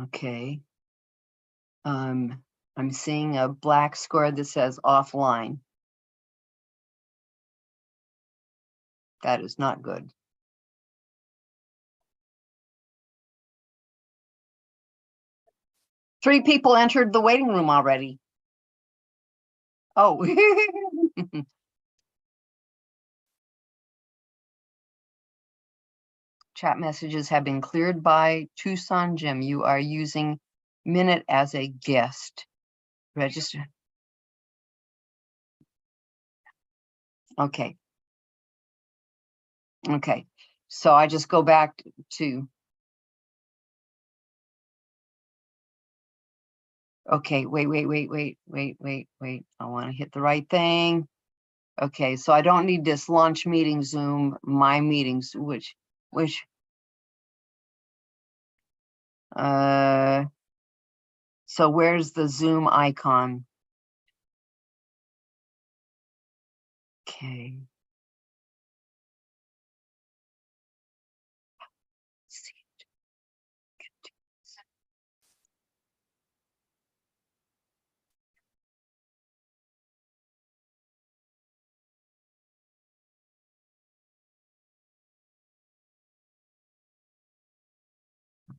Okay. I'm seeing a black square that says offline. That is not good. Three people entered the waiting room already. Oh. Chat messages have been cleared by Tucson Jim. You are using Minute as a guest. Register. Okay. Okay. So I just go back to. Okay, wait. I want to hit the right thing. Okay, so I don't need this launch meeting Zoom, my meetings, which, so where's the Zoom icon? Okay.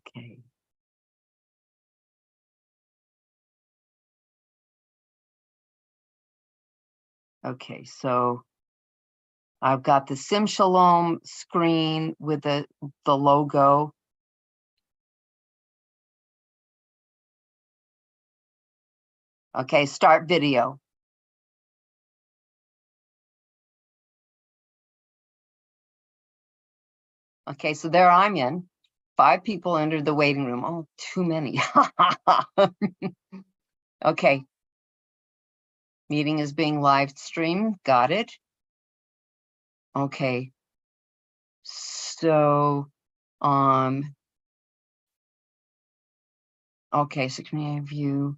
Okay. Okay, so I've got the Sim Shalom screen with the logo. Okay, start video. Okay, so there I'm in. 5 people entered the waiting room. Oh, too many. Okay. Meeting is being live streamed. Got it. Okay. So, okay, so can I view?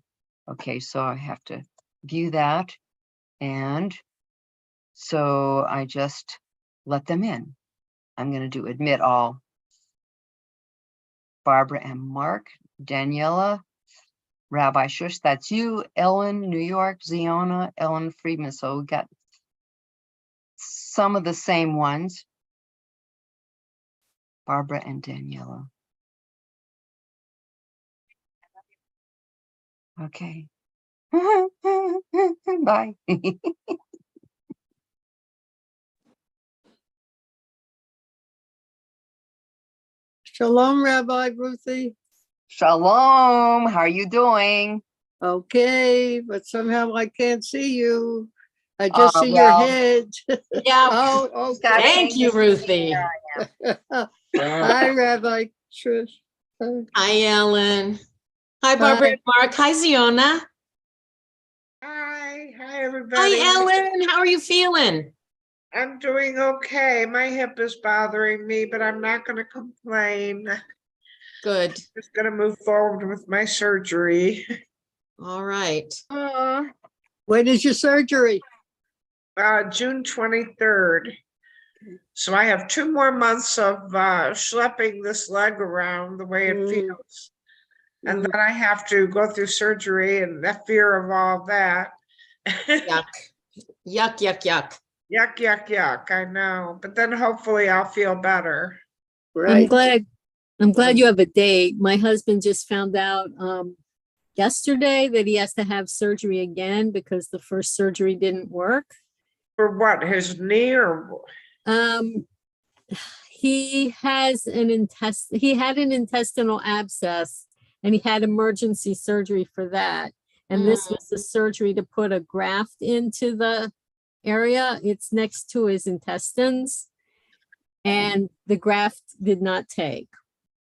Okay, so I have to view that. And so I just let them in. I'm going to do admit all. Barbara and Mark, Daniela, Rabbi Shush, that's you, Ellen, New York, Ziona, Ellen Friedman. So we got some of the same ones. Barbara and Daniela. Okay. Bye. Shalom, Rabbi Ruthie. Shalom. How are you doing? Okay, but somehow I can't see you. I just see your head. Yeah. Oh, okay. Thank you, Ruthie. Hi, Rabbi Trish. Hi, Ellen. Hi, Barbara and Mark. Hi, Ziona. Hi everybody. Hi, Ellen. How are you feeling? I'm doing okay. My hip is bothering me, but I'm not going to complain. Good. Just going to move forward with my surgery. All right. When is your surgery? June 23rd. So I have 2 more months of schlepping this leg around the way it feels. And then I have to go through surgery and the fear of all that. Yuck. Yuck, yuck, yuck. Yuck, yuck, yuck. I know. But then hopefully I'll feel better. Right. I'm glad you have a date. My husband just found out yesterday that he has to have surgery again because the first surgery didn't work. For what? His knee or? He has he had an intestinal abscess and he had emergency surgery for that. And this was the surgery to put a graft into the area. It's next to his intestines and the graft did not take.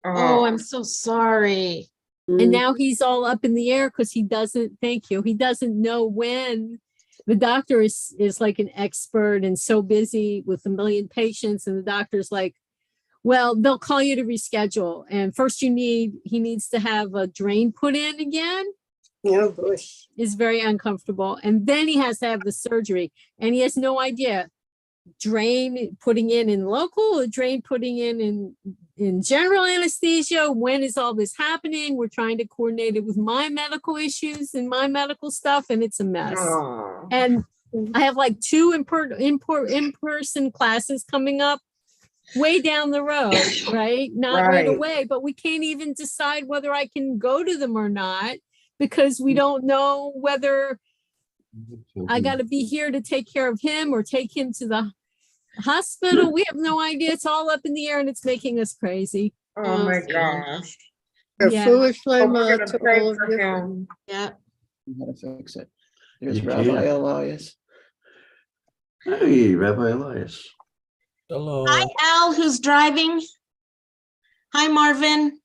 Oh, I'm so sorry. And now he's all up in the air because he doesn't, thank you, he doesn't know when. The doctor is like an expert and so busy with 1 million patients. And the doctor's like, well, they'll call you to reschedule. And first he needs to have a drain put in again. Oh, gosh. Is very uncomfortable. And then he has to have the surgery and he has no idea. Drain putting in local or drain putting in in general anesthesia? When is all this happening? We're trying to coordinate it with my medical issues and my medical stuff, and it's a mess. Oh, And I have like 2 in-person classes coming up way down the road, right? Not right Right. away, but we can't even decide whether I can go to them or not because we don't know whether I got to be here to take care of him or take him to the hospital. We have no idea. It's all up in the air and it's making us crazy. oh my gosh. Yeah. Foolish Well, we're Lama gonna to pray all of for you. him. Yeah. How to fix it. There's You Rabbi can't. Elias. Hey, Rabbi Elias. Hello. Hi, Al, who's driving. Hi, Marvin.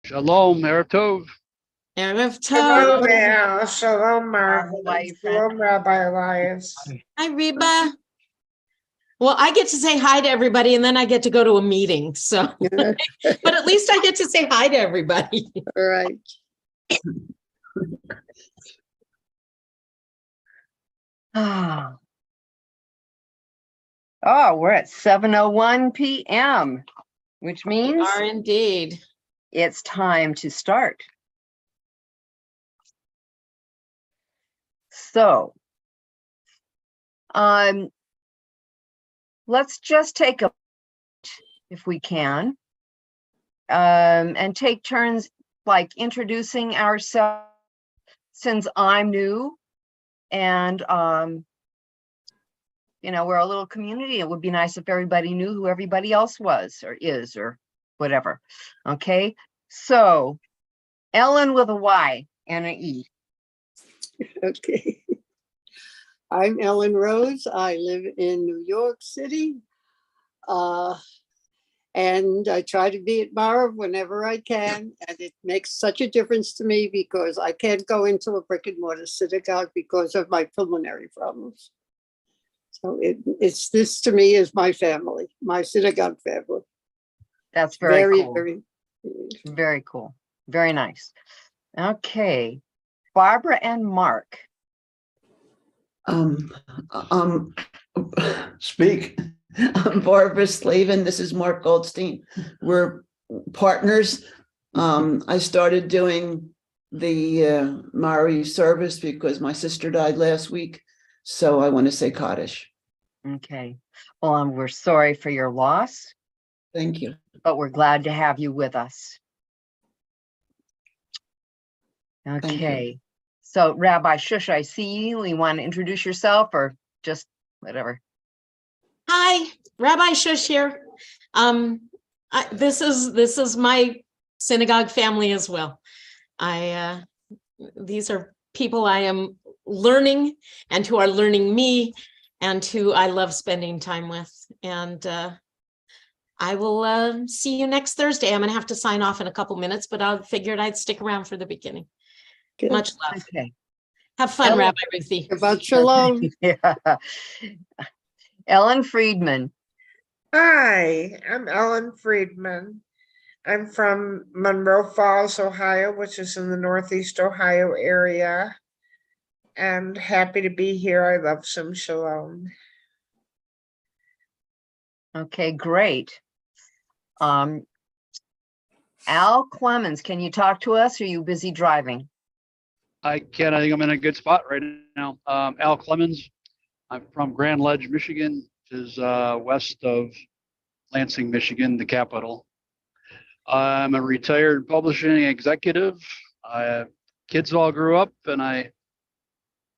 Shalom, Erev Tov. Erev Shalom, Tov. Al. Shalom, Mark. Hi, Shalom, Rabbi Elias. Hi, Reba. Well, I get to say hi to everybody and then I get to go to a meeting. So, but at least I get to say hi to everybody. All right. Ah. Oh, we're at 7:01 p.m., which means Are indeed. it's time to start. So, let's just take a, if we can, and take turns like introducing ourselves since I'm new and, you know, we're a little community. It would be nice if everybody knew who everybody else was or is or whatever. Okay, so Ellen with a Y and an E. Okay. I'm Ellen Rose. I live in New York City. And I try to be at Marv whenever I can. And it makes such a difference to me because I can't go into a brick and mortar synagogue because of my pulmonary problems. So it's this to me is my family, my synagogue family. That's very cool. Very. Very cool. Very nice. Okay. Barbara and Mark. Speak. I'm Barbara Slavin. This is Mark Goldstein. We're partners. I started doing the Mari service because my sister died last week. So I want to say Kaddish. Okay. Well, we're sorry for your loss, Thank you. but we're glad to have you with us. you. Okay. So Rabbi Shush, I see you. You want to introduce yourself or just whatever? Hi, Rabbi Shush here. This is my synagogue family as well. These are people I am learning and who are learning me and who I love spending time with. And I will see you next Thursday. I'm gonna have to sign off in a couple minutes, but I figured I'd stick around for the beginning. Good. Much love. Okay. Have fun, Ellen. Rabbi Ruthie. About Shalom. Yeah. Ellen Friedman. Hi, I'm Ellen Friedman. I'm from Monroe Falls, Ohio, which is in the Northeast Ohio area. And happy to be here. I love some Shalom. Okay, great. Al Clemens, can you talk to us? Or are you busy driving? I can. I think I'm in a good spot right now. Al Clemens. I'm from Grand Ledge, Michigan, which is west of Lansing, Michigan, the capital. I'm a retired publishing executive. Kids all grew up, and I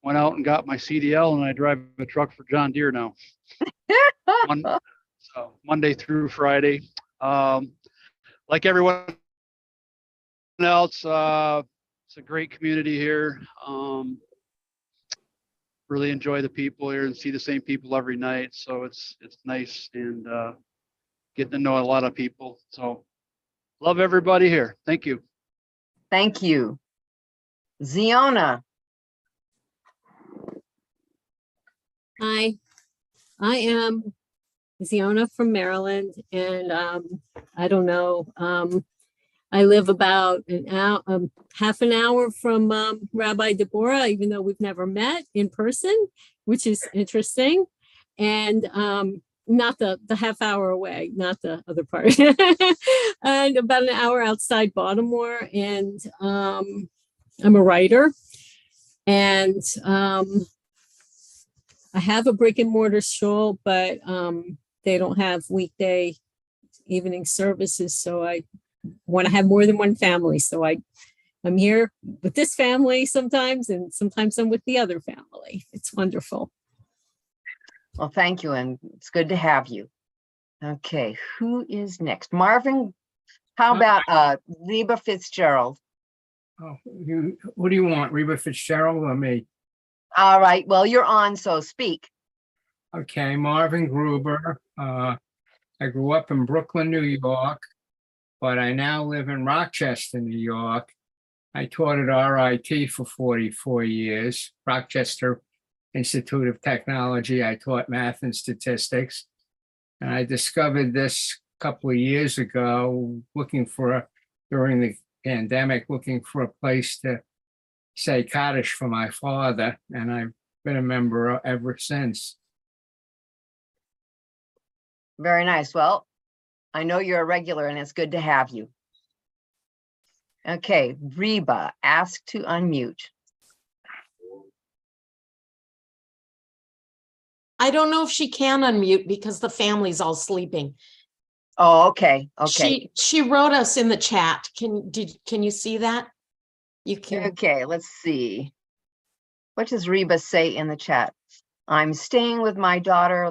went out and got my CDL, and I drive a truck for John Deere now. So Monday through Friday. Like everyone else, it's a great community here. Really enjoy the people here and see the same people every night. So it's nice and getting to know a lot of people. So love everybody here. Thank you. Thank you. Ziona. Hi, I am Ziona from Maryland, and I don't know. I live about an hour, half an hour from Rabbi Deborah, even though we've never met in person, which is interesting. And not the half hour away, not the other part. And about an hour outside Baltimore. And I'm a writer. And I have a brick and mortar shul, but they don't have weekday evening services. So I want to have more than one family. So I'm here with this family sometimes, and sometimes I'm with the other family. It's wonderful. Well, thank you, and it's good to have you. Okay, who is next? Marvin, how about Reba Fitzgerald? Oh, what do you want, Reba Fitzgerald or me? All right, well, you're on, so speak. Okay, Marvin Gruber. I grew up in Brooklyn, New York, but I now live in Rochester, New York. I taught at RIT for 44 years, Rochester Institute of Technology. I taught math and statistics. And I discovered this a couple of years ago, during the pandemic, looking for a place to say Kaddish for my father. And I've been a member ever since. Very nice. Well, I know you're a regular, and it's good to have you. Okay, Reba, ask to unmute. I don't know if she can unmute because the family's all sleeping. Oh, okay, okay. She wrote us in the chat. Can you see that? You can. Okay, let's see. What does Reba say in the chat? I'm staying with my daughter,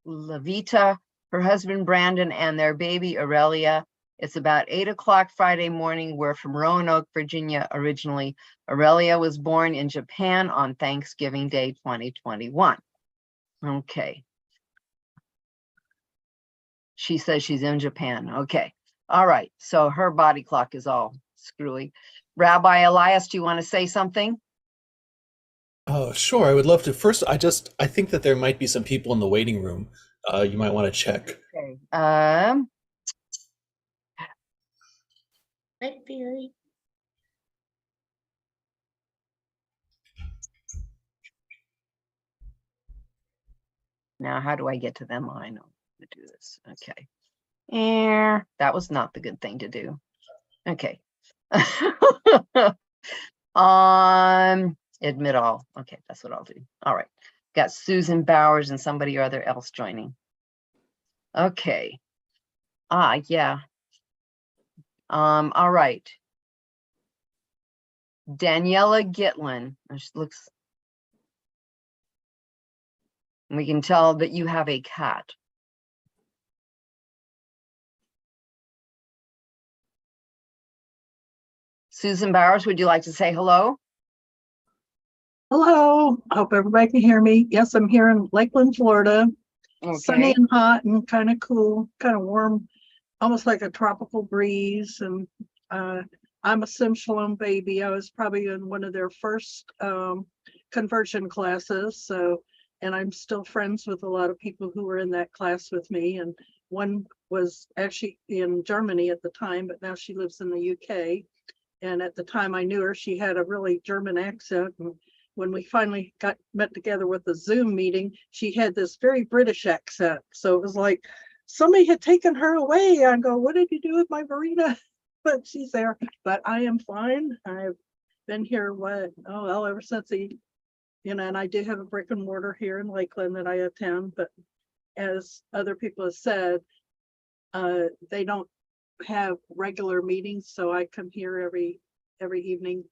Lavita, her husband, Brandon, and their baby, Aurelia. It's about 8 o'clock Friday morning. We're from Roanoke, Virginia, originally. Aurelia was born in Japan on Thanksgiving Day, 2021. Okay. She says she's in Japan. Okay. All right. So her body clock is all screwy. Rabbi Elias, do you want to say something? Oh, sure. I would love to. First, I think that there might be some people in the waiting room. You might want to check. Okay. Right, Fury. Now, how do I get to them? I know how to do this. Okay. And that was not the good thing to do. Okay. Admit all. Okay, that's what I'll do. All right. Got Susan Bowers and somebody or other else joining. Okay. Yeah. All right. Daniela Gitlin. Looks. We can tell that you have a cat. Susan Bowers, would you like to say hello? Hello, I hope everybody can hear me. Yes, I'm here in Lakeland, Florida. Sunny Okay. and hot and kind of cool, kind of warm, almost like a tropical breeze. And I'm a Shalom baby. I was probably in one of their first conversion classes. And I'm still friends with a lot of people who were in that class with me. And one was actually in Germany at the time, but now she lives in the UK. And at the time I knew her, she had a really German accent. And when we finally met together with the Zoom meeting, she had this very British accent. So it was like somebody had taken her away. I go, what did you do with my Marina? But she's there. But I am fine. I've been here, ever since and I do have a brick and mortar here in Lakeland that I attend. But as other people have said, they don't have regular meetings, so I come here every evening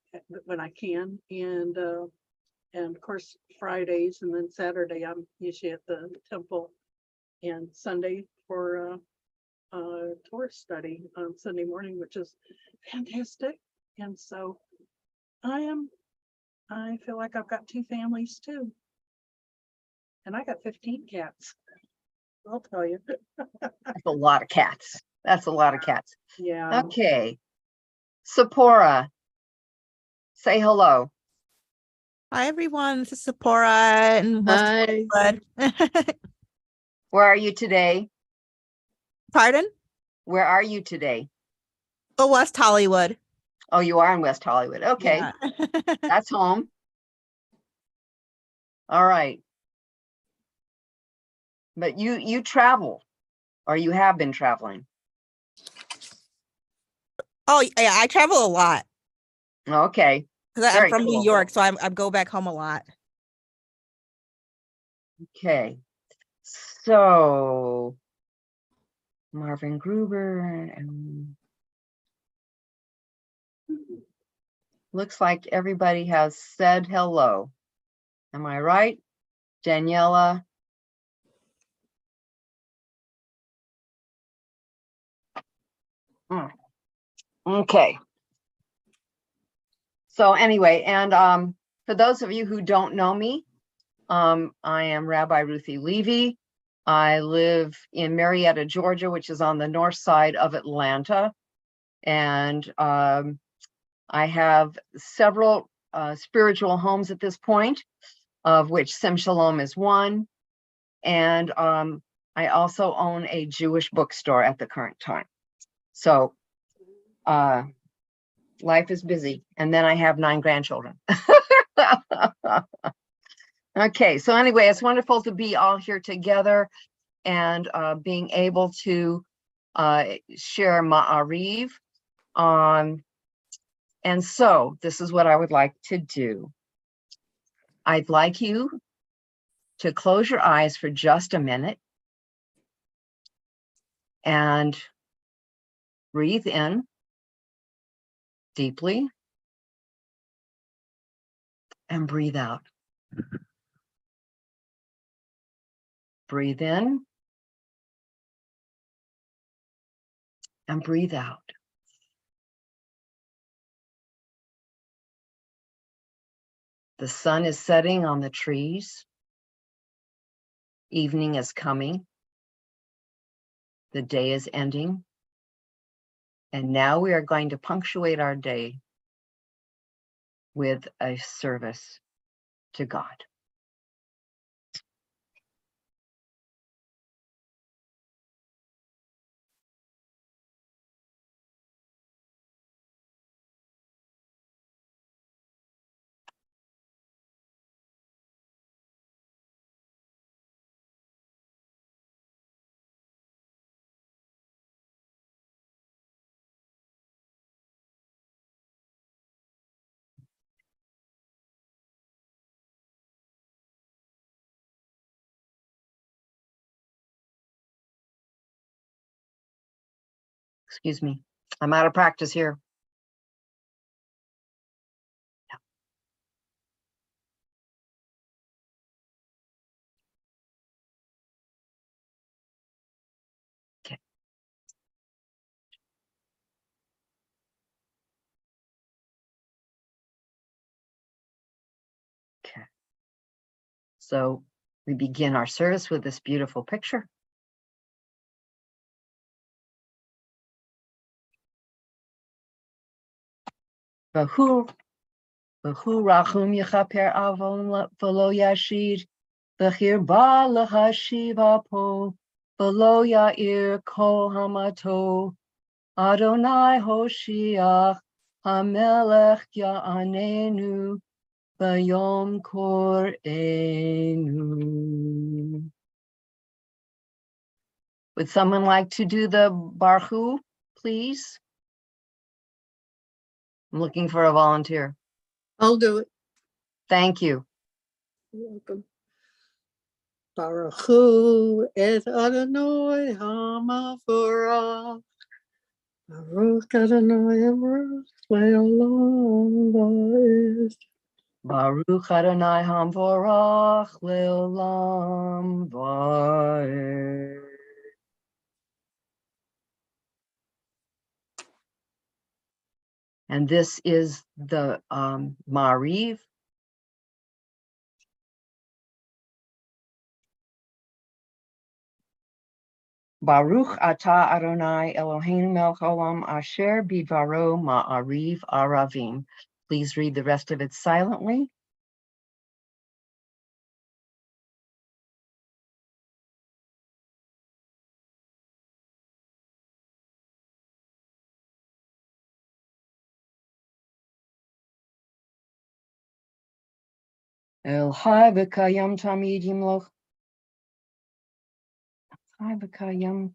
when I can, and of course Fridays, and then Saturday I'm usually at the temple, and Sunday for Torah study on Sunday morning, which is fantastic. And so I feel like I've got two families too, and I got 15 cats. I'll tell you. That's a lot of cats. That's a lot of cats. Yeah. Okay. Sephora, say hello. Hi everyone, this is Sephora and Hi. Where are you today? Pardon? Where are you today? Oh, West Hollywood. Oh, you are in West Hollywood. Okay. Yeah. That's home. All right. But you travel, or you have been traveling. Oh, yeah, I travel a lot Okay, because I'm very from New cool. York, so I go back home a lot. Okay. So Marvin Gruber and looks like everybody has said hello. Am I right? Daniela? Okay. So anyway, and for those of you who don't know me, I am Rabbi Ruthie Levy. I live in Marietta, Georgia, which is on the north side of Atlanta. And I have several spiritual homes at this point, of which Sim Shalom is one. And I also own a Jewish bookstore at the current time. So life is busy. And then I have 9 grandchildren. Okay, so anyway, it's wonderful to be all here together and being able to share Ma'ariv. And so this is what I would like to do. I'd like you to close your eyes for just a minute and breathe in deeply and breathe out. Breathe in and breathe out. The sun is setting on the trees. Evening is coming. The day is ending. And now we are going to punctuate our day with a service to God. Excuse me, I'm out of practice here. Okay. Okay. So we begin our service with this beautiful picture. Vahu rachum yechaper avon v'lo yashid v'chir ba lahashiv apo v'lo ya'ir kol hamato Adonai Hoshiach Hamelech Ya'anenu V'yom Korenu. Would someone like to do the Barhu, please? I'm looking for a volunteer. I'll do it. Thank you. You're welcome. Baruch Hu et Adonai HaMavorach. Baruch Adonai Baruch Le'olam Va'ed. Baruch Adonai Hamvorach Le'olam Va'ed. And this is the Ma'ariv. Baruch atah Adonai Eloheinu melech haolam asher bidvaro ma'ariv aravim. Please read the rest of it silently. El Hai v'kayam tamid yimloch Chai v'kayam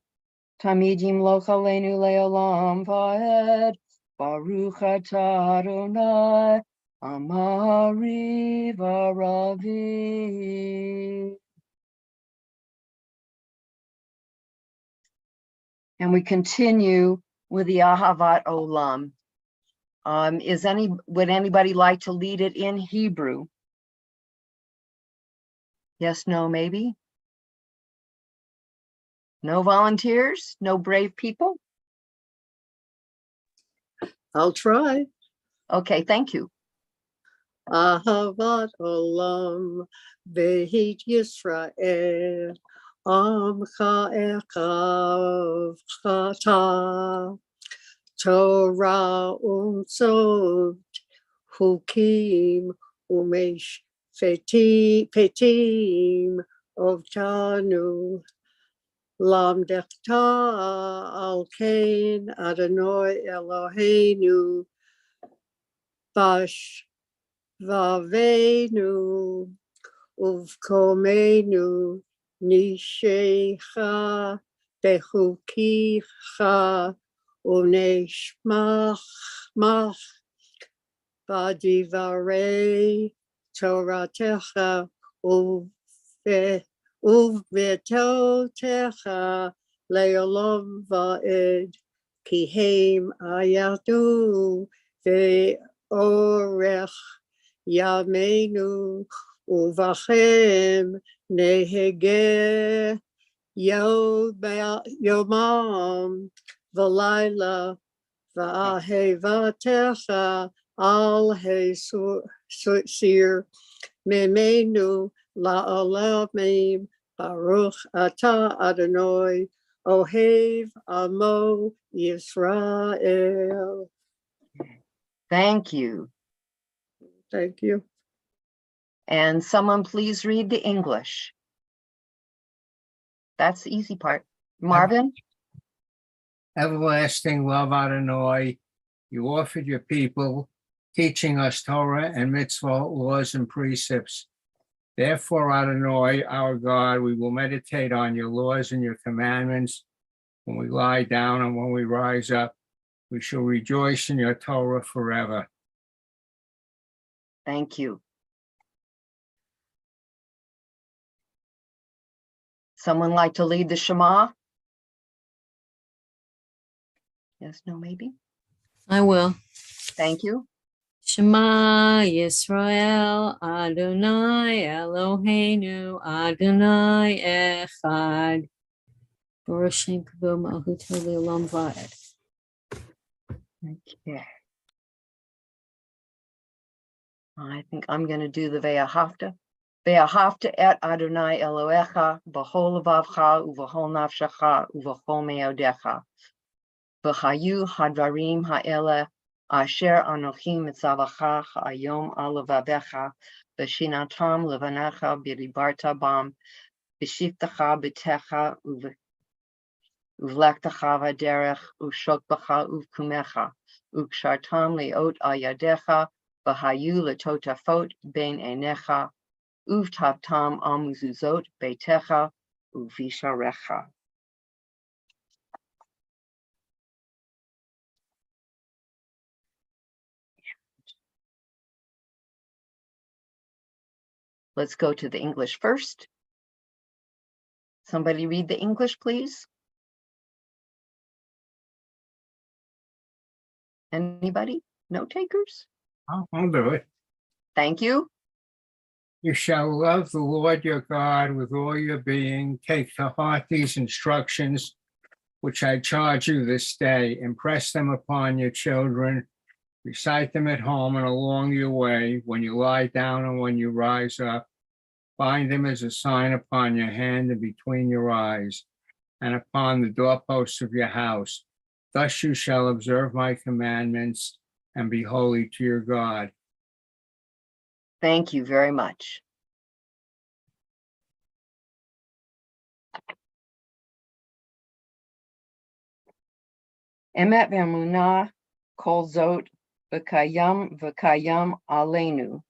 tamidim lochalenu leolam va'ed. Baruch atah Adonai amari v'aravi. And we continue with the Ahavat Olam. Would anybody like to lead it in Hebrew? Yes, no, maybe? No volunteers? No brave people? I'll try. Okay, thank you. Ahavat olam Beit Yisrael Amcha Echav Chata Torah Unsot Hukim Umesh Fetim Ovtanu Lamdechta Al Kain Adonai Eloheinu Bash Vavenu Uvkomenu Nishecha Bechukicha Uneshmach Badivarei Toratecha Uvvetotecha Leolam Vaed Kihem Ayatu Ve'orech Yameinu Uvachem Nehege Yomam Valayla Va'ahevatecha Al Hesir Memenu La'alamim Baruch Atah Adonai Ohev Amo Yisrael. Thank you. Thank you. And someone please read the English. That's the easy part. Marvin? Everlasting love, Adonai, you offered your people, teaching us Torah and mitzvah, laws and precepts. Therefore, Adonai, our God, we will meditate on your laws and your commandments. When we lie down and when we rise up, we shall rejoice in your Torah forever. Thank you. Someone like to lead the Shema? Yes, no, maybe? I will. Thank you. Shema Yisrael Adonai Eloheinu Adonai Echad Baruch Shem Kavod Malchuto Leolam Vaed. Okay. I think I'm going to do the Ve'ahavta. Ve'ahavta et Adonai Elohecha b'chol levavcha u'v'chol nafshecha u'v'chol me'odecha. V'chayu hadvarim ha'ele asher anochi mitzavacha ha'ayom al levavecha v'shinatam levanecha b'dibarta bam v'shiftecha b'techa uvlektecha v'derech u'shokbecha uvkumecha u'kshartam le'ot al yadecha v'hayu letotafot ben enecha uvtavtam al muzuzot beitecha uvisharecha. Let's go to the English first. Somebody read the English, please. Anybody? Note takers? I'll do it. Thank you. You shall love the Lord your God with all your being. Take to heart these instructions, which I charge you this day. Impress them upon your children. Recite them at home and along your way, when you lie down and when you rise up. Bind them as a sign upon your hand and between your eyes, and upon the doorposts of your house. Thus you shall observe my commandments and be holy to your God. Thank you very much. Emet v'emunah kol zot v'kayam aleinu.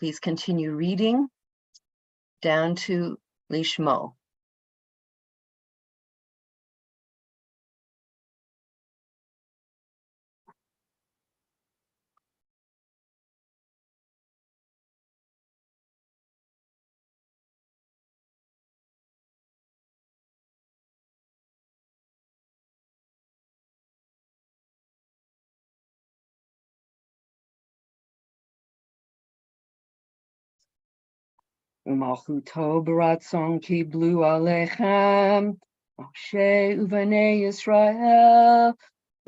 Please continue reading down to Lishmo. Umalchuto baratzon kiblu alechem, Moshe uvanei Yisrael,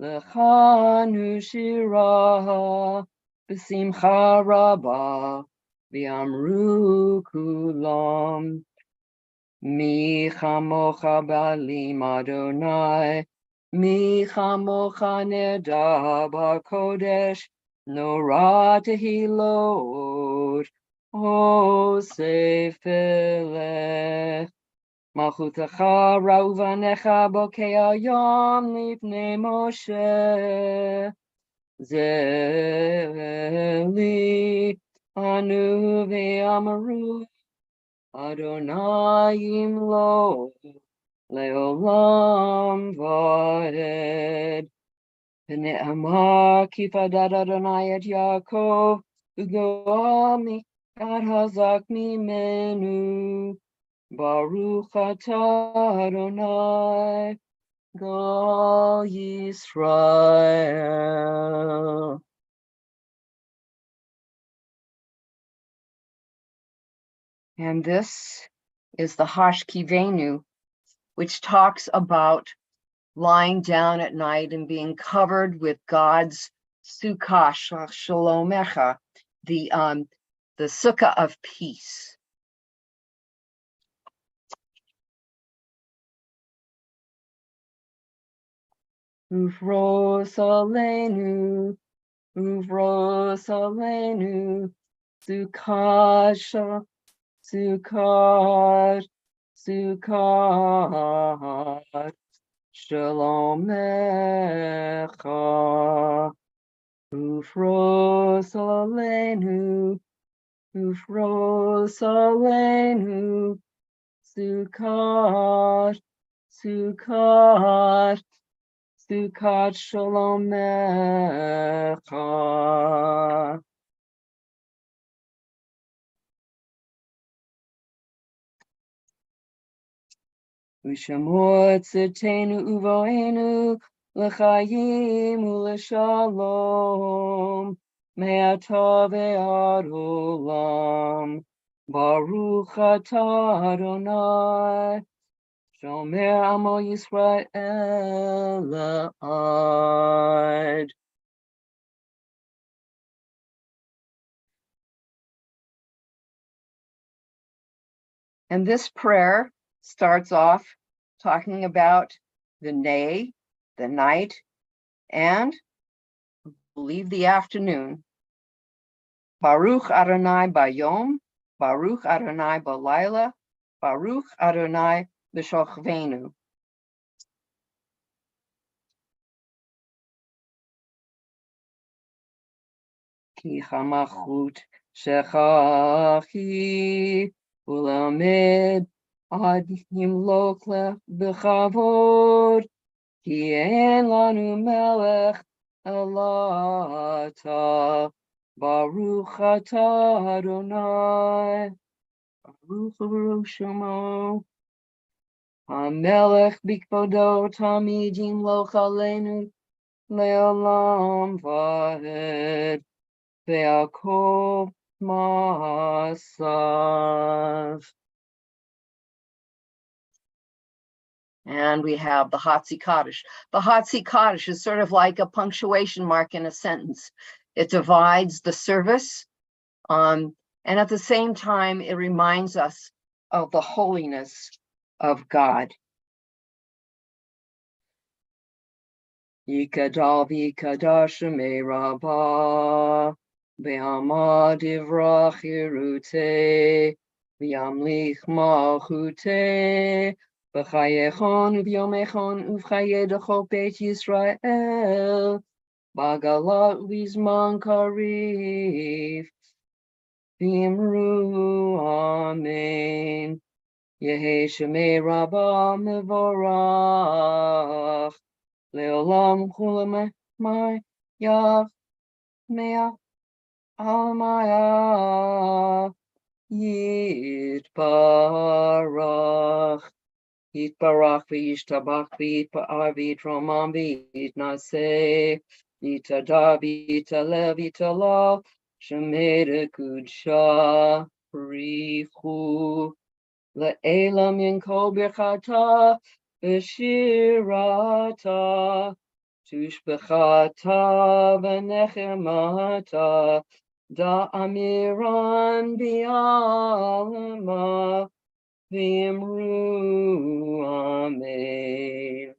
Lechanu shira, B'simcha rabba, V'amru kulam, Mi chamocha balim Adonai, Mi chamocha neda b'kodesh, Nora tehilot, O sefilech. Malchutecha rauvanecha bokei hayom lifnei Moshe. Zeli anu ve'amaru Adonai imlo leolam vaed. V'ne'amar kifadad Adonai et Yaakov ugoami ad hazak mimenu. Baruch atah Adonai Gal Yisrael. And this is the Hashkivenu, which talks about lying down at night and being covered with God's sukkah shalomecha, the sukkah of peace. Uvros aleinu, sukkah, sukkah, shalomecha. Uvros aleinu, sukkah, Sukkot shalomecha. Ushamor tzitenu uvoenu l'chayim u'l'shalom me'atah ve'ad olam. Baruch atah Adonai Shomer Amo Yisrael la'ad. And this prayer starts off talking about the day, the night, and I believe the afternoon. Baruch Adonai Bayom, Baruch Adonai Balayla, Baruch Adonai B'Shochvenu. Ki chamachut shechachi ulamed ad himlok b'chavod ki en lanu melech elata Baruch atah Adonai Baruch Shemo HaMelech b'kvodo tamid yimloch aleinu le'olam vaed ve'akol ma'asav. And we have the Hatzi Kaddish. The Hatzi Kaddish is sort of like a punctuation mark in a sentence. It divides the service, and at the same time, it reminds us of the holiness of God. Yikadal v'yikadash me'rabah ve'amad ivrach yiruteh v'yamlich malchuteh v'chayechon v'yomechon uv'chayedachol Beit Yisrael b'galat v'zman kariv v'imru amen. Yehi shemei rabbah mevorach Leolam kulam my yav mea almaya yitbarach v'yishtabach v'yitpa'ar v'yitromam v'yitnaseh v'yitada v'yitalev v'yitalal shemeda kudsha Richu Le'ela min kol birchata v'shirata Tushbechata v'nechemata Da'amiran bi'alma v'imru amen.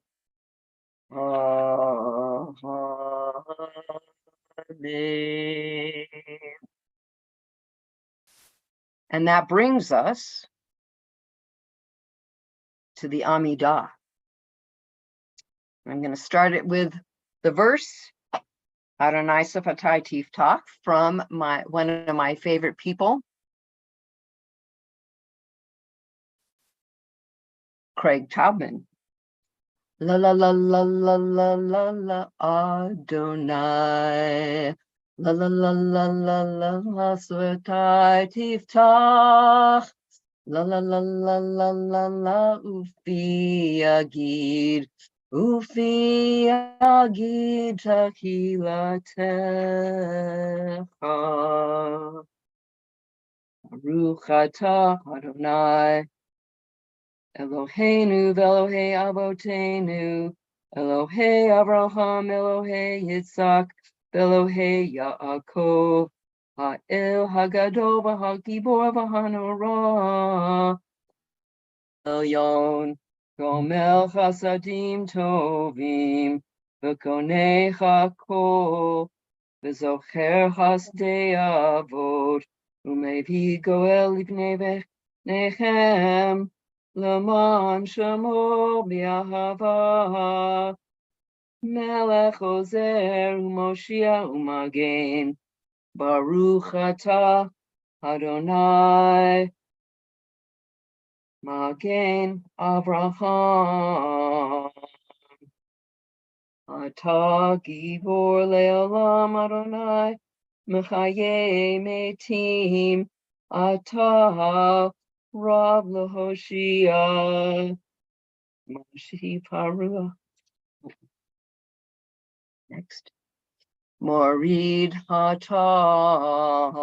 Amen. And that brings us to the Amidah. I'm going to start it with the verse, Adonai Sefatai Tiftach, from one of my favorite people, Craig Taubman. La la la la la la la la Adonai. La la la la la la Sefatai Tiftach. La la la la la la la Ufi Agid. Ufi Agid Tahilatecha. Baruch atah Adonai Eloheinu v'Elohei Avotenu Elohei Avraham Elohei Yitzhak Elohei Yaakov Ha'el Hagadol v'Hagibor v'Hanora Elyon Gomel Chasadim Tovim V'Konei Chakol V'Zocher Hasdei Avot Umevi Goel Livnei Nechem L'man Shamo B'Ahava Melech Ozer U'Moshia U'Magen Baruch Atah Adonai Magen Avraham Atah Gibor Le'olam Adonai Mechaye Metim Atah Rav Lehoshia Moshi Parua. Next. Morid Hatah.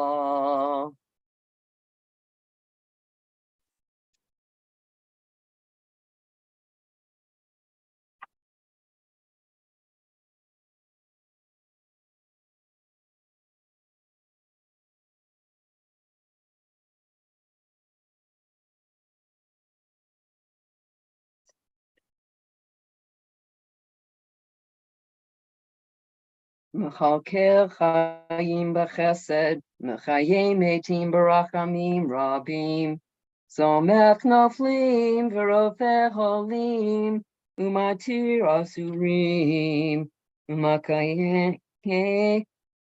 Mechalkel Chayim B'Chesed, Mechayim Metim Barachamim Rabim, Somech Noflim V'Rofeh Holim, Umatir Asurim, Umakayim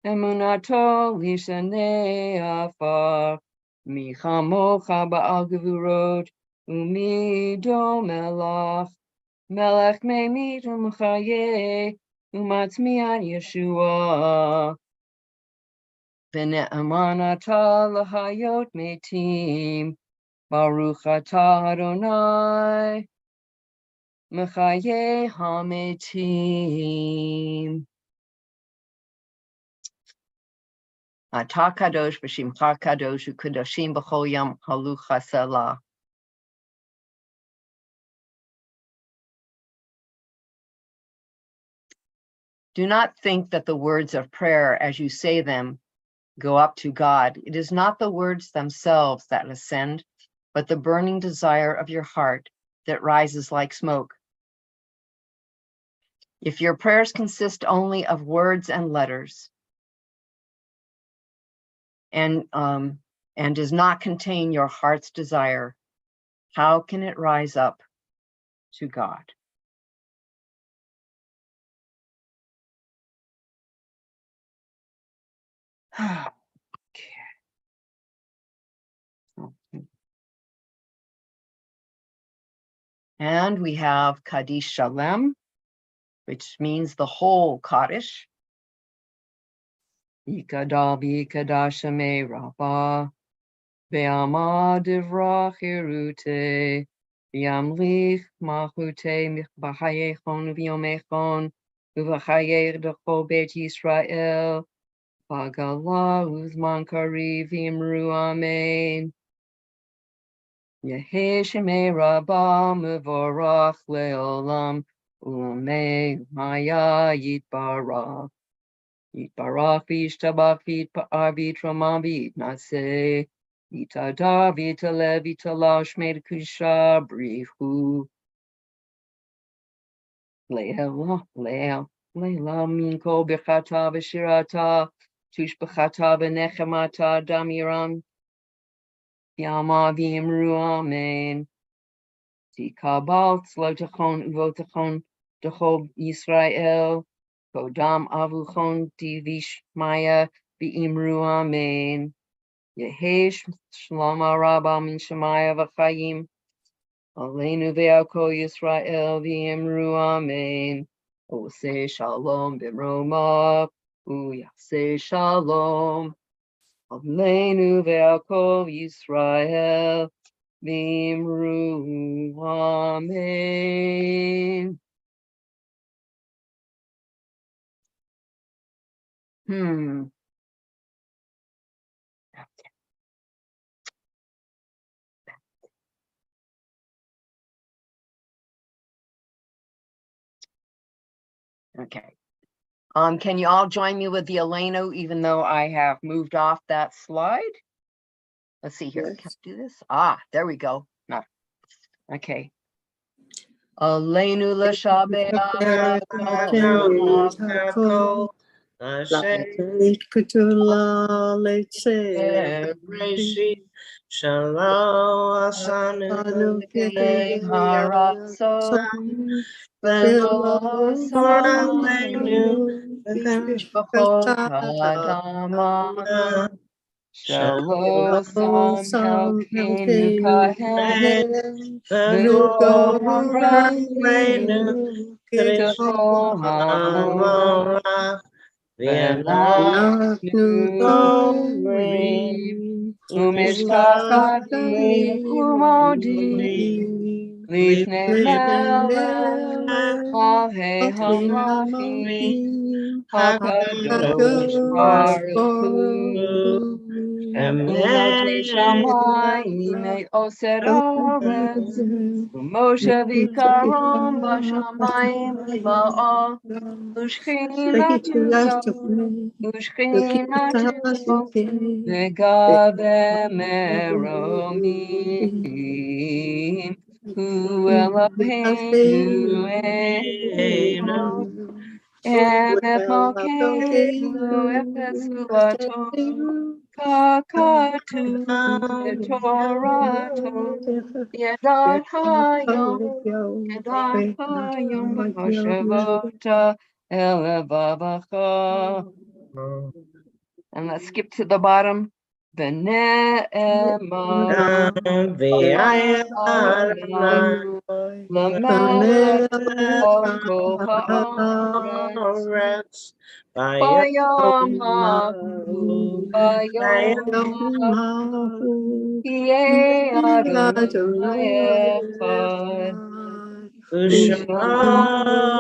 Emunato Lishanei Afar, Michamocha Ba'al Gevurot, Umido Melach, Melech Meimit Umchayeh, Umatzmiat Yeshua V'ne'amanata l'hayot metim Baruch atah Adonai Mechaye hametim Atah kadosh b'shimcha kadosh u'kadoshim b'chol yam halucha selah. Do not think that the words of prayer as you say them go up to God. It is not the words themselves that ascend, but the burning desire of your heart that rises like smoke. If your prayers consist only of words and letters and does not contain your heart's desire, how can it rise up to God? And we have Kaddish Shalem, which means the whole Kaddish. Yikadal b'yikadash amei rabah, ve'ama divra chirute, v'yamlich malchute b'chayechon v'yomechon, v'chayech d'chol beit Yisrael, v'gala uzman kari v'imru amen. Yehi Shemei Rabba Mevorach Leolam Ulamei Maya Yitbarach. Yitbarach Vishtabach Vitramam Vitnase Vitadar Vitale Vitalash Made Kusha Brihu Leila Minko Bechata Beshirata Tush Bechata Benechemata Damiram Yama Vimru Amen. Tikabal Slotachon Uvotachon Dechol Yisrael Kodam Avuchon Divish Maya Beimru Amen. Yehesh Shlama Rabba Min Shemaya Vachayim Aleinu Ve'ako Yisrael Beimru Amen. Ose Shalom B'Roma Uyase Shalom Aleinu Ve'ako Yisrael Vimru Amen. Okay. Can you all join me with the Eleno, even though I have moved off that slide? Let's see here. Can I do this? Ah, there we go. No. Okay. Aleinu l'shabeh Shalom Asanu Haratzon Velo Salenu B'chol Hadama Shalom Elkeinu Kahen V'Torahenu T'chol Ha'amorah V'Anachnu Omrim Umishkachadim Umodim Lifnei Melech Malhei Hamachim HaKadosh Baruch Hu Umnotei Shamayim Me'oser Haaretz U'Moshe Vikaron B'Shamayim Liba'ah U'Shchinatu Ve'Gabe Meromim Hu Eloheinu Echad Emet Malkeinu Efes Ulato Kakatu V'Torato Yedad Hayom B'Moshavota Elevabacha. And let's skip to the bottom. V'ne'emar L'melech kol ha'aretz Bayom Yeh Adonai Echad Echad.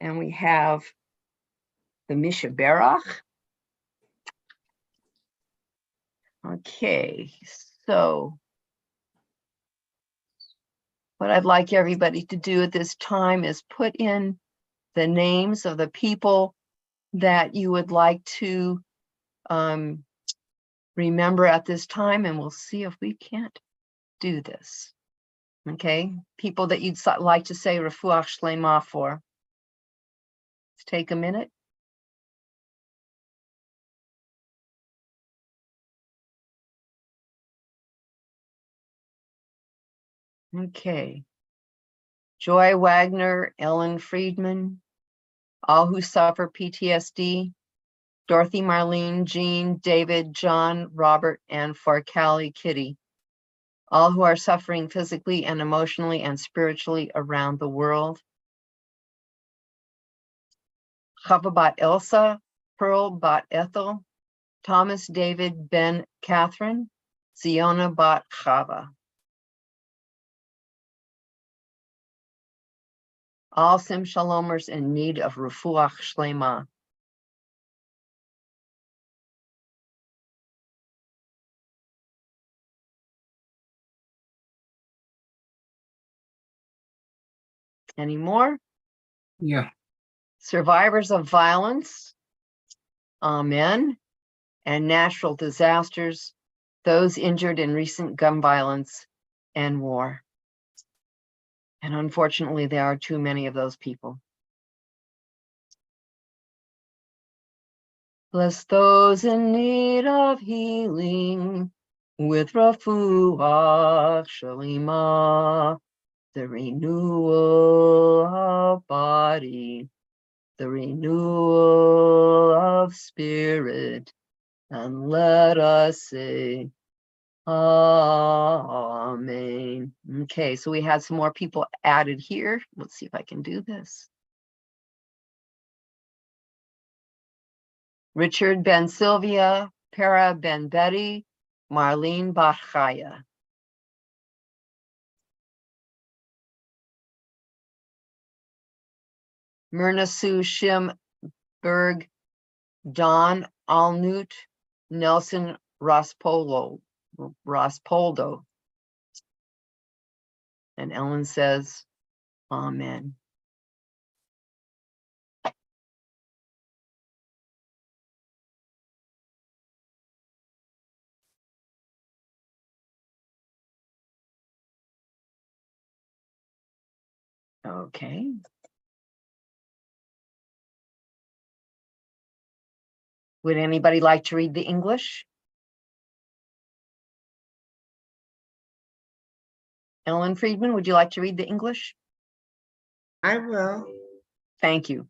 And we have the Mishaberach. Okay, so what I'd like everybody to do at this time is put in the names of the people that you would like to remember at this time, and we'll see if we can't do this. Okay, people that you'd like to say Refuach Shlema for. Let's take a minute. Okay. Joy Wagner, Ellen Friedman, all who suffer PTSD, Dorothy Marlene, Jean, David, John, Robert, and for Callie, Kitty, all who are suffering physically and emotionally and spiritually around the world. Chava Bat Elsa, Pearl Bat Ethel, Thomas David Ben Catherine, Ziona Bat Chava. all Sim Shalomers in need of Refuach Shlema. Any more? Yeah. Survivors of violence, amen, and natural disasters, those injured in recent gun violence and war. And unfortunately, there are too many of those people. Bless those in need of healing with Refuach Shalema, the renewal of body, the renewal of spirit, and let us say, Amen. Okay, so we had some more people added here. Let's see if I can do this. Richard Ben Sylvia, Para Ben Betty, Marlene Bachaya. Myrna Sue Shimberg, Don Alnut, Nelson Rospoldo. And Ellen says, Amen. Okay. Would anybody like to read the English? Ellen Friedman, would you like to read the English? I will. Thank you.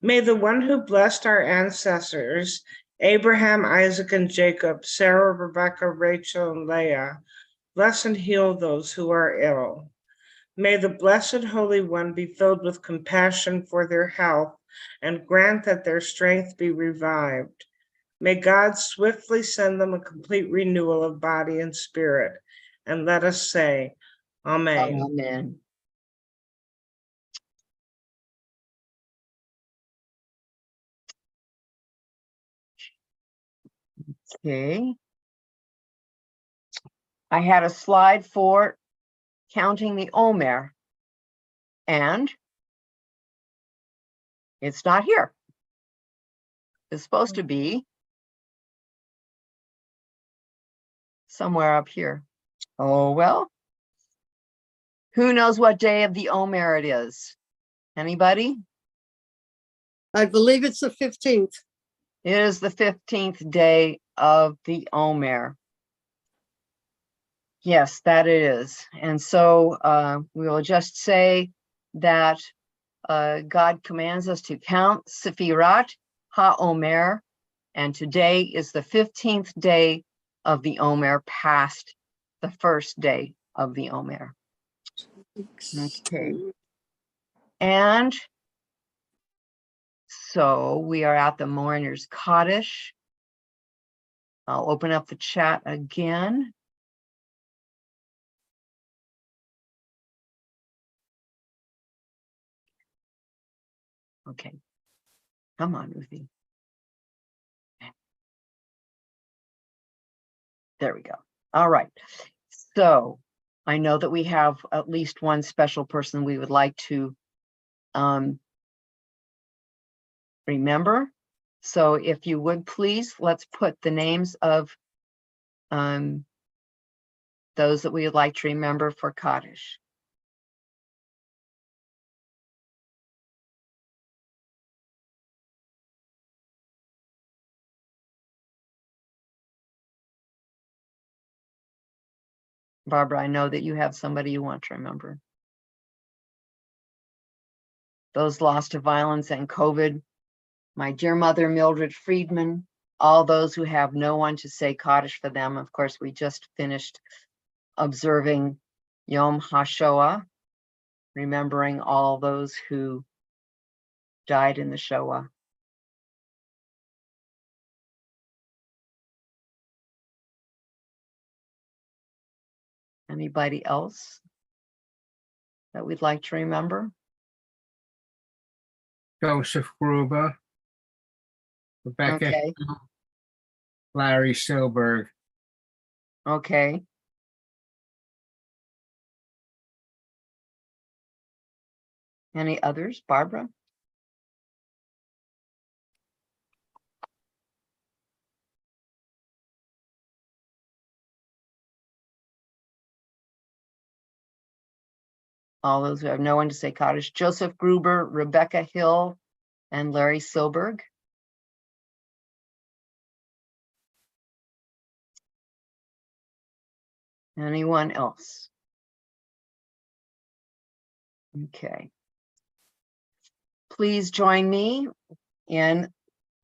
May the one who blessed our ancestors, Abraham, Isaac, and Jacob, Sarah, Rebecca, Rachel, and Leah, bless and heal those who are ill. May the Blessed Holy One be filled with compassion for their health and grant that their strength be revived. May God swiftly send them a complete renewal of body and spirit. And let us say, Amen. Amen. Okay. I had a slide for counting the Omer, and it's not here. It's supposed to be somewhere up here. Oh, well. Who knows what day of the Omer it is? Anybody? I believe it's the 15th. It is the 15th day of the Omer. Yes, that it is. And so we will just say that God commands us to count Sefirat HaOmer, and today is the 15th day of the Omer, past the first day of the Omer. Okay. And so we are at the Mourner's Kaddish. I'll open up the chat again. Okay. Come on, Ruthie. There we go. All right. So I know that we have at least one special person we would like to remember. So if you would please, let's put the names of those that we would like to remember for Kaddish. Barbara, I know that you have somebody you want to remember. Those lost to violence and COVID, my dear mother, Mildred Friedman, all those who have no one to say Kaddish for them. Of course, we just finished observing Yom HaShoah, remembering all those who died in the Shoah. Anybody else that we'd like to remember? Joseph Gruber, Rebecca, Okay, Larry Silberg. okay. Any others, Barbara? All those who have no one to say Kaddish. Joseph Gruber, Rebecca Hill, and Larry Silberg. Anyone else? Okay. Please join me in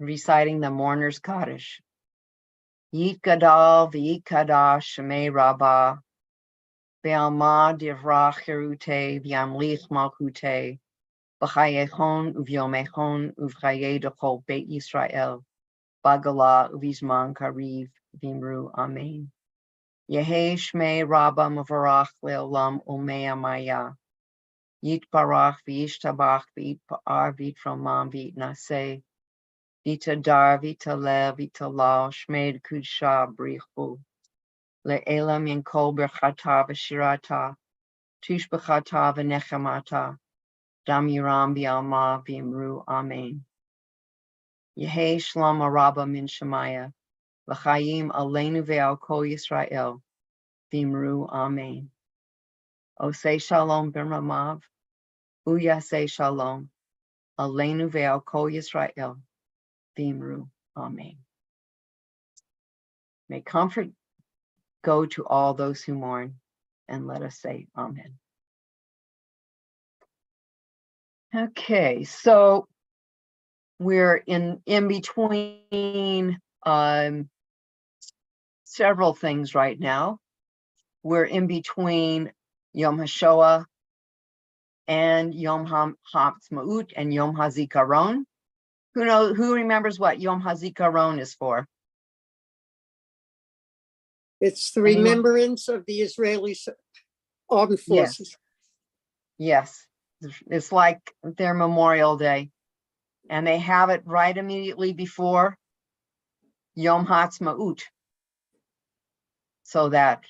reciting the Mourner's Kaddish. Yit Gadal v'yit Kadash Shemei Rabbah Be'alma divrach Cherute v'yamlich malchute B'chayechon uvyomechon uvchaye dechol Beit Yisrael Bagala uvizman kariv v'imru Amen. Yehi Shmei Rabbah Mavarach Leolam Umei Amaya Yit Barach v'yishtabach v'yitpa'ar v'yitromam v'yitnaseh V'tadar v'taleh v'talal Shmei Kudsha Brichu Le'elam Yankol Berchata v'shirata Tush B'chata v'nechamata Dam Yiram v'alma v'imru Amen. Yehi Shlom Rabba min Shemaya V'chayim Aleinu ve'al Kol Yisrael v'imru Amen. Osei Shalom b'ramav Uyasei Shalom Aleinu ve'al Kol Yisrael v'imru Amen. May comfort go to all those who mourn, and let us say Amen. Okay, so we're in between several things right now. We're in between Yom HaShoah and Yom HaTzmaut and Yom HaZikaron. Who remembers what Yom HaZikaron is for? It's the Anyone? remembrance of the Israeli armed Yes. forces. Yes, it's like their Memorial Day. And they have it right immediately before Yom HaTzmaut, so that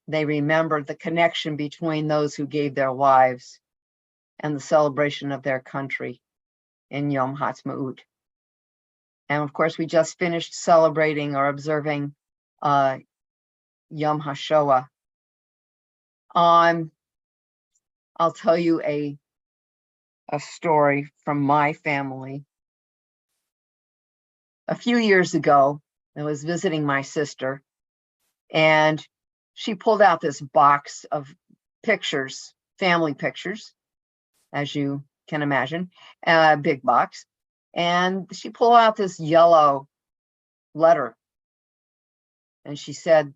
they remember the connection between those who gave their lives and the celebration of their country in Yom HaTzmaut. And of course, we just finished celebrating or observing Yom HaShoah. I'll tell you a story from my family. A few years ago, I was visiting my sister, and she pulled out this box of pictures, family pictures, as you can imagine, a big box. And she pulled out this yellow letter. And she said,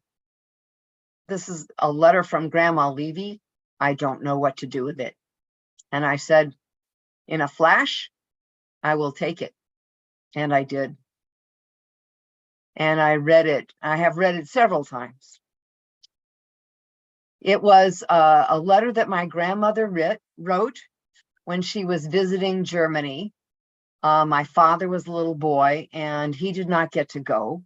"This is a letter from Grandma Levy. I don't know what to do with it." And I said, in a flash, I will take it. And I did. And I read it. I have read it several times. It was a letter that my grandmother wrote when she was visiting Germany. My father was a little boy and he did not get to go.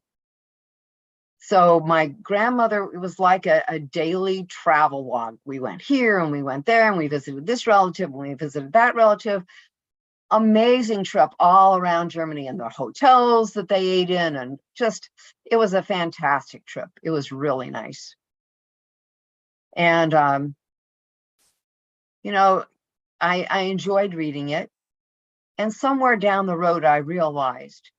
So my grandmother, it was like a daily travel log. We went here and we went there and we visited this relative and we visited that relative. Amazing trip all around Germany and the hotels that they ate in, and just, it was a fantastic trip. It was really nice. And, I enjoyed reading it. And somewhere down the road, I realized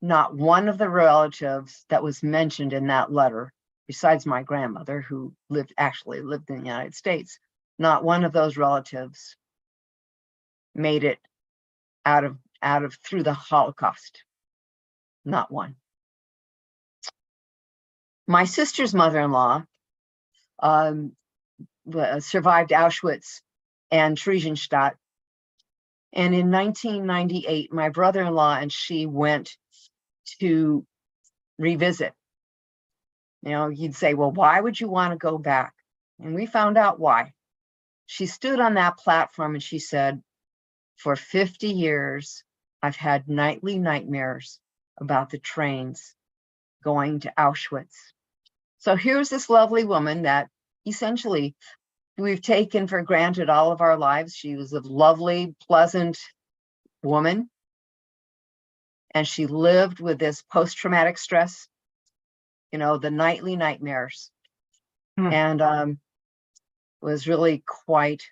not one of the relatives that was mentioned in that letter, besides my grandmother, who actually lived in the United States, not one of those relatives made it out of through the Holocaust. Not one. My sister's mother-in-law survived Auschwitz and Theresienstadt. And in 1998, my brother-in-law and she went to revisit. You'd say, well, why would you want to go back? And we found out why. She stood on that platform and she said, For 50 years, I've had nightly nightmares about the trains going to Auschwitz. So here's this lovely woman that essentially we've taken for granted all of our lives. She was a lovely, pleasant woman. And she lived with this post-traumatic stress, you know, the nightly nightmares. And was really quite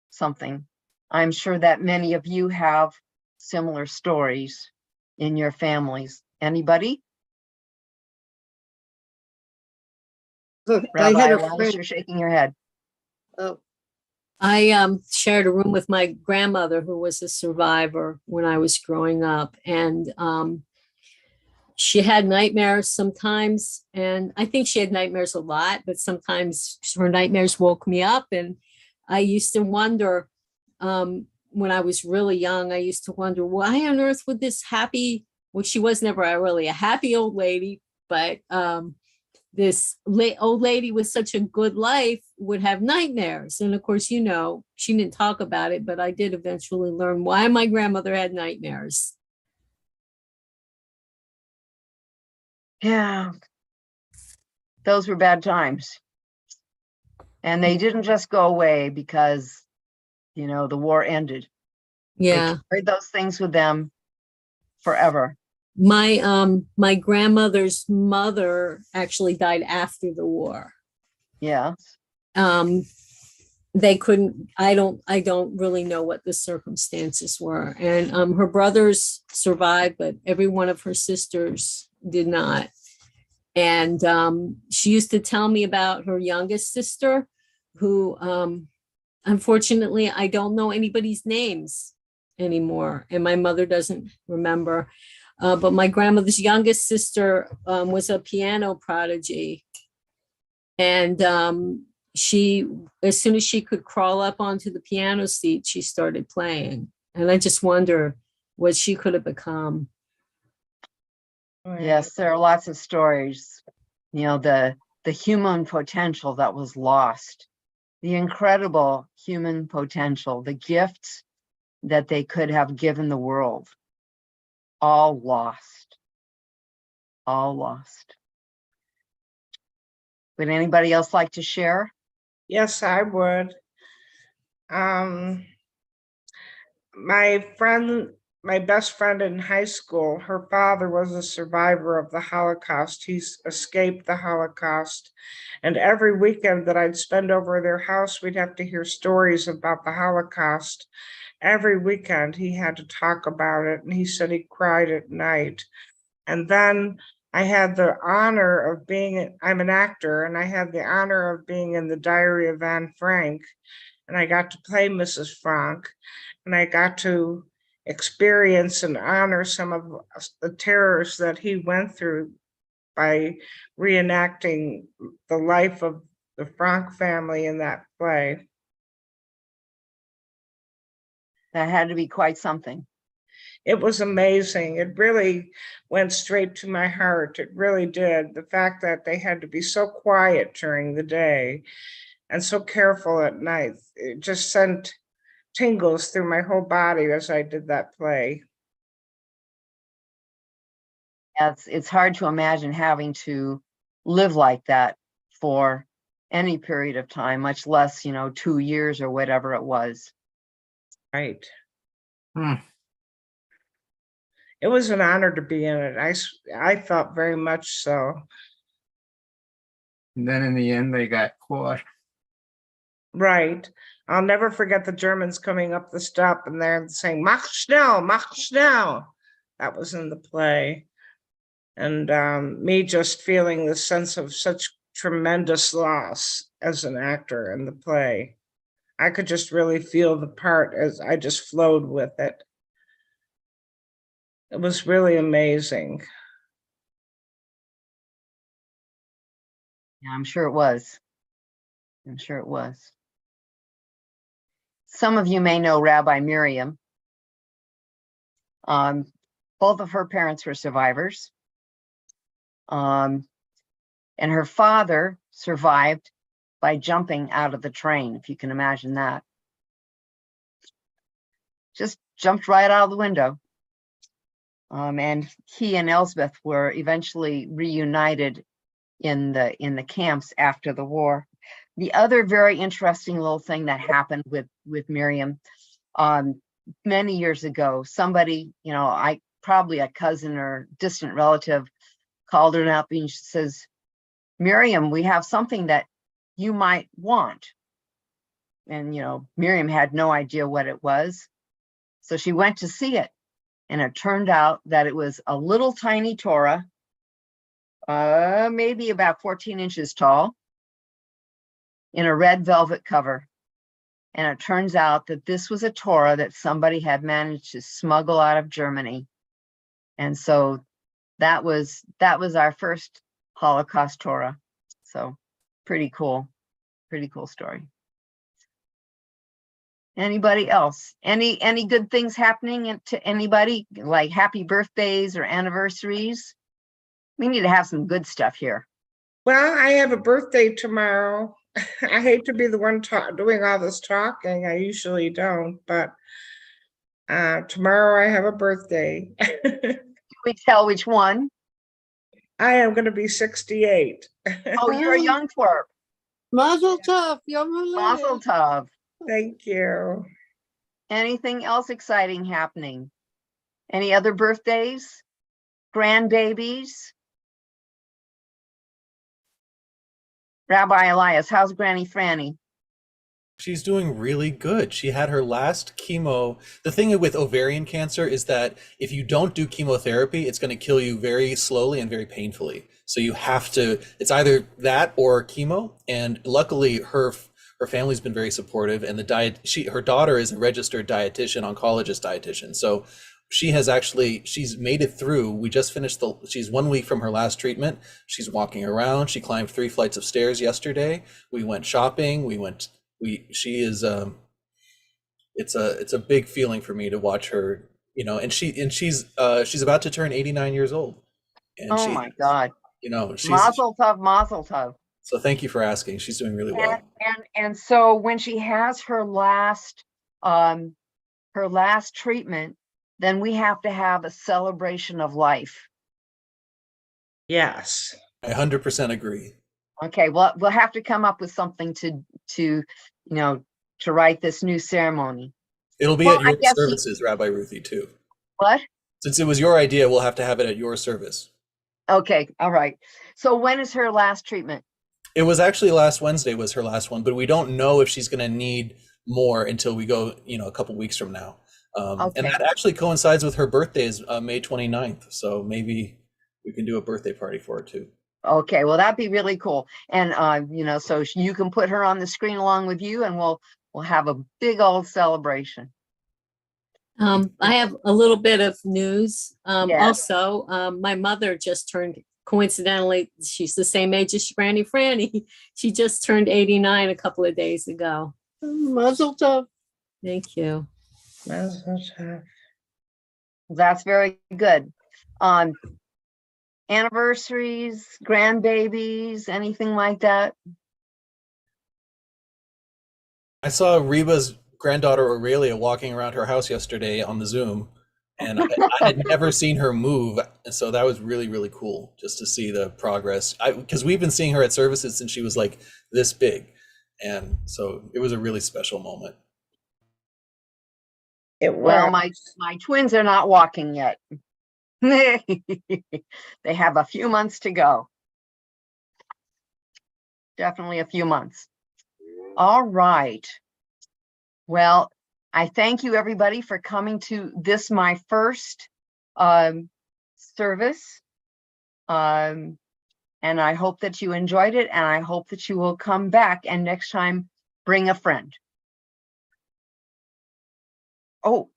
something. I'm sure that many of you have similar stories in your families. Anybody? Look, I Rabbi had a Elias, friend, you're shaking your head. oh, I shared a room with my grandmother who was a survivor when I was growing up, and she had nightmares sometimes, and I think she had nightmares a lot, but sometimes her nightmares woke me up, and I used to wonder, when I was really young, I used to wonder why on earth would this happy, well, she was never really a happy old lady, but this old lady with such a good life would have nightmares. And of course, you know, she didn't talk about it, but I did eventually learn why my grandmother had nightmares. Yeah, those were bad times. And they didn't just go away because, you know, the war ended. Yeah. They carried those things with them forever. My grandmother's mother actually died after the war. Yeah. They couldn't, I don't really know what the circumstances were. And her brothers survived, but every one of her sisters did not. And she used to tell me about her youngest sister, who unfortunately I don't know anybody's names anymore, and my mother doesn't remember. But my grandmother's youngest sister was a piano prodigy, and she, as soon as she could crawl up onto the piano seat, she started playing. And I just wonder what she could have become. Yes, there are lots of stories, you know, the human potential that was lost, the incredible human potential, the gifts that they could have given the world, all lost, all lost. Would anybody else like to share? Yes, I would. My best friend in high school, her father was a survivor of the Holocaust. He's escaped the Holocaust. And every weekend that I'd spend over their house, we'd have to hear stories about the Holocaust. Every weekend he had to talk about it, and he said he cried at night. And then I had the honor of being, I'm an actor, and I had the honor of being in the Diary of Anne Frank. And I got to play Mrs. Frank, and I got to experience and honor some of the terrors that he went through by reenacting the life of the Frank family in that play. That had to be quite something. It was amazing. It really went straight to my heart. It really did. The fact that they had to be so quiet during the day and so careful at night, it just sent tingles through my whole body as I did that play. It's hard to imagine having to live like that for any period of time, much less, you know, 2 years or whatever it was. Right. It was an honor to be in it. I felt very much so. And then in the end, they got caught. Right. I'll never forget the Germans coming up the step and they're saying, mach schnell, mach schnell. That was in the play. And me just feeling the sense of such tremendous loss as an actor in the play. I could just really feel the part as I just flowed with it. It was really amazing. Yeah, I'm sure it was. I'm sure it was. Some of you may know Rabbi Miriam. Both of her parents were survivors. And her father survived by jumping out of the train, if you can imagine that. just jumped right out of the window. And he and Elsbeth were eventually reunited in the camps after the war. The other very interesting little thing that happened with Miriam, many years ago, somebody, probably a cousin or distant relative, called her up and she says, Miriam, we have something that you might want. And, Miriam had no idea what it was. So she went to see it. And it turned out that it was a little tiny Torah, maybe about 14 inches tall, in a red velvet cover. And it turns out that this was a Torah that somebody had managed to smuggle out of Germany. And so that was our first Holocaust Torah. So pretty cool story. Anybody else? Any good things happening to anybody, like happy birthdays or anniversaries? We need to have some good stuff here. Well, I have a birthday tomorrow. I hate to be the one doing all this talking. I usually don't, but tomorrow I have a birthday. Can we tell which one? I am going to be 68. Oh, you're a young twerp. Mazel tov, Yom Mazel Halev. tov. Thank you. Anything else exciting happening? Any other birthdays? Grandbabies? Rabbi Elias, how's Granny Franny? She's doing really good. She had her last chemo. The thing with ovarian cancer is that if you don't do chemotherapy, it's going to kill you very slowly and very painfully. So you have to, it's either that or chemo. And luckily her family's been very supportive, and her daughter is a registered dietitian, oncologist dietitian. So she's made it through. We just finished she's 1 week from her last treatment. She's walking around. She climbed 3 flights of stairs yesterday. We went shopping. It's a big feeling for me to watch her, and she's about to turn 89 years old. And oh my God. Mazel tov, mazel tov. So thank you for asking. She's doing really well. And so when she has her last treatment, then we have to have a celebration of life. Yes. I 100% agree. Okay, well, we'll have to come up with something to write this new ceremony. It'll be at your services, Rabbi Ruthie, too. What? Since it was your idea, we'll have to have it at your service. Okay, all right. So when is her last treatment? It was actually last Wednesday was her last one, but we don't know if she's going to need more until we go, a couple weeks from now. Okay. And that actually coincides with her birthday is May 29th. So maybe we can do a birthday party for her too. Okay, well, that'd be really cool. And, so you can put her on the screen along with you, and we'll have a big old celebration. I have a little bit of news. Yes. Also, my mother just turned, coincidentally, she's the same age as Granny Franny. She just turned 89 a couple of days ago. Mazel tov. Thank you. Mazel tov. That's very good. Anniversaries, grandbabies, anything like that? I saw Reba's granddaughter Aurelia walking around her house yesterday on the Zoom, and I had never seen her move. And so that was really, really cool just to see the progress. Because we've been seeing her at services since she was like this big. And so it was a really special moment. Well, my twins are not walking yet. They have a few months to go. Definitely a few months. All right. Well, I thank you everybody for coming to this, my first service. And I hope that you enjoyed it, and I hope that you will come back and next time bring a friend. Oh,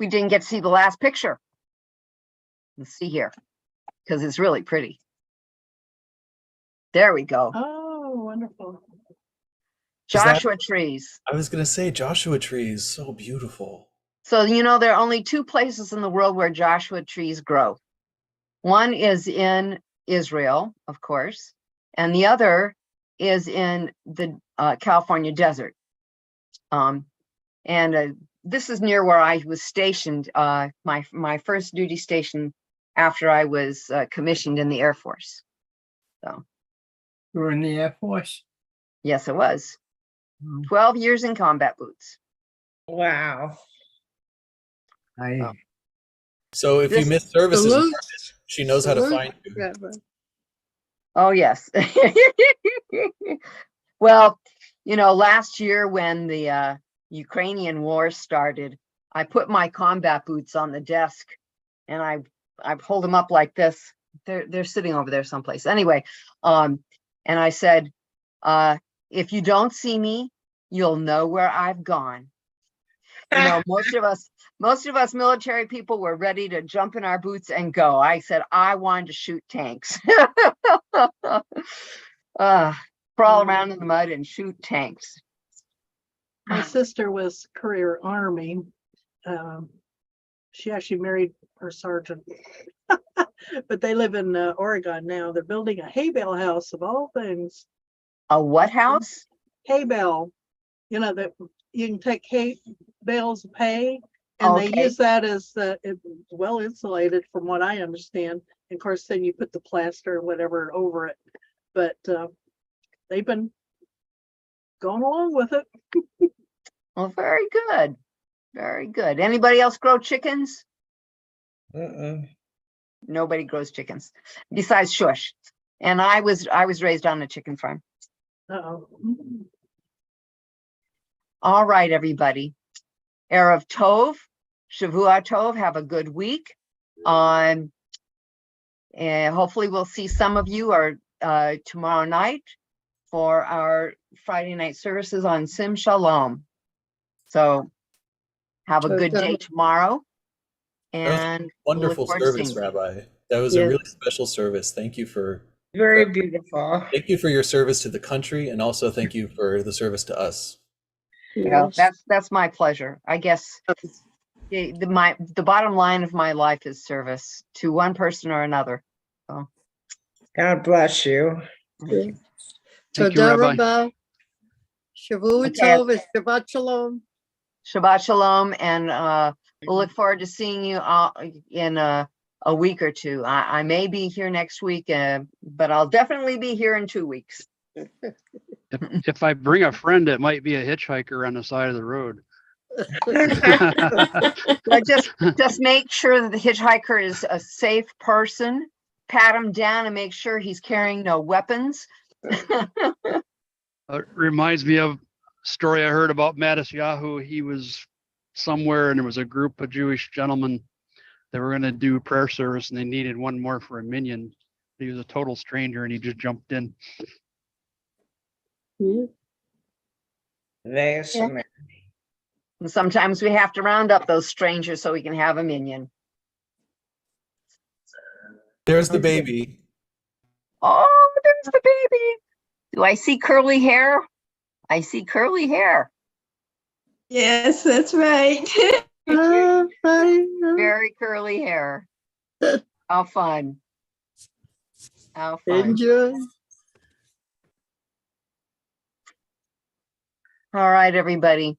we didn't get to see the last picture. Let's see here, because it's really pretty. There we go. Oh, wonderful. Joshua trees. I was going to say Joshua trees, so beautiful. So, there are only two places in the world where Joshua trees grow. One is in Israel, of course, and the other is in the California desert. And this is near where I was stationed, my first duty station after I was commissioned in the Air Force. So, You were in the Air Force? yes, it was. Mm. 12 years in combat boots. Wow. I, So if you This- miss services, Salute. she knows how to Salute, find you. Rabbi. Oh, yes. Well, you know, last year when the Ukrainian war started, I put my combat boots on the desk and I pulled them up like this. They're sitting over there someplace. Anyway, and I said, if you don't see me, you'll know where I've gone. You know, most of us military people were ready to jump in our boots and go. I said, I wanted to shoot tanks. Crawl around in the mud and shoot tanks. My sister was career Army. She actually married her sergeant. But they live in Oregon now. They're building a hay bale house of all things. A what house? Hay bale. You know, that you can take hay bales of hay and they Okay. use that as well insulated from what I understand. And of course, then you put the plaster or whatever over it. But they've been going along with it. Well, very good. Very good. Anybody else grow chickens? Nobody grows chickens besides Shush. And I was raised on a chicken farm. Uh-oh. All right, everybody. Erev Tov, Shavua Tov, have a good week. And hopefully we'll see some of you tomorrow night for our Friday night services on Sim Shalom. So have a good day tomorrow. And we'll look Wonderful forward to service, seeing you. Rabbi. That was a really special service. Thank you for Very beautiful. thank you for your service to the country, and also thank you for the service to us. Well, that's my pleasure. I guess the bottom line of my life is service to one person or another. So God bless you. thank you. Thank you, Toda Rabbi. Rabba. Shavua Okay. Tov and Shabbat Shalom. Shabbat Shalom, and we'll look forward to seeing you in a week or two. I may be here next week, but I'll definitely be here in 2 weeks. If I bring a friend, it might be a hitchhiker on the side of the road. But just make sure that the hitchhiker is a safe person. Pat him down and make sure he's carrying no weapons. It reminds me of a story I heard about Matisyahu. He was somewhere and there was a group of Jewish gentlemen that were going to do prayer service and they needed one more for a minyan. He was a total stranger and he just jumped in. There's some- And sometimes we have to round up those strangers so we can have a minion. There's the baby. Oh, there's the baby. Do I see curly hair? I see curly hair. Yes, that's right. Very curly hair. How fun. How fun. Enjoy. All right, everybody.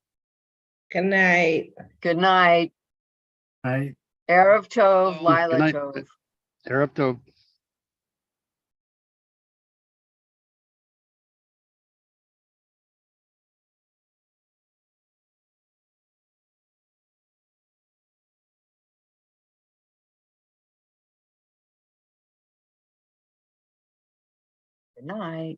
Good night. Good night. I, Erev Tov, Good Lila night. Tov. They're up to Good night.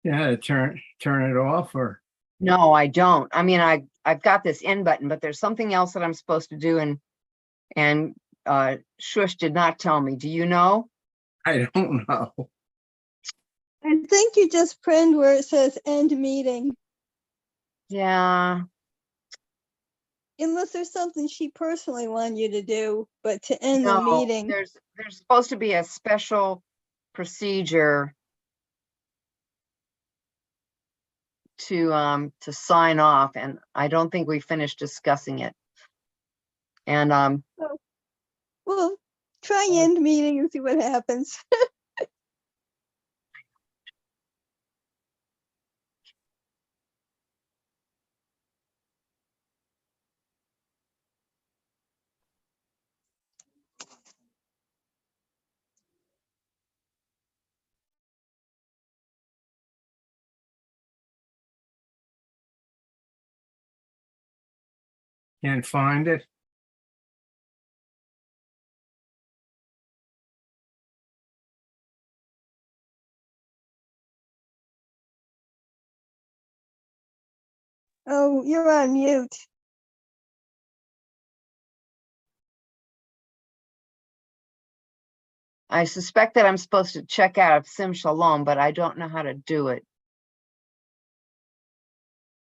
yeah, turn it off or No, I don't. I mean, I've got this in button, but there's something else that I'm supposed to do, and Shush did not tell me. Do you know? I don't know. I think you just print where it says end meeting, Yeah, unless there's something she personally wanted you to do, but to end the no, meeting. there's supposed to be a special procedure to sign off, and I don't think we finished discussing it. And Well, try end meeting and see what happens. Can't find it. Oh, you're on mute. I suspect that I'm supposed to check out of Sim Shalom, but I don't know how to do it.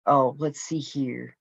Oh, let's see here.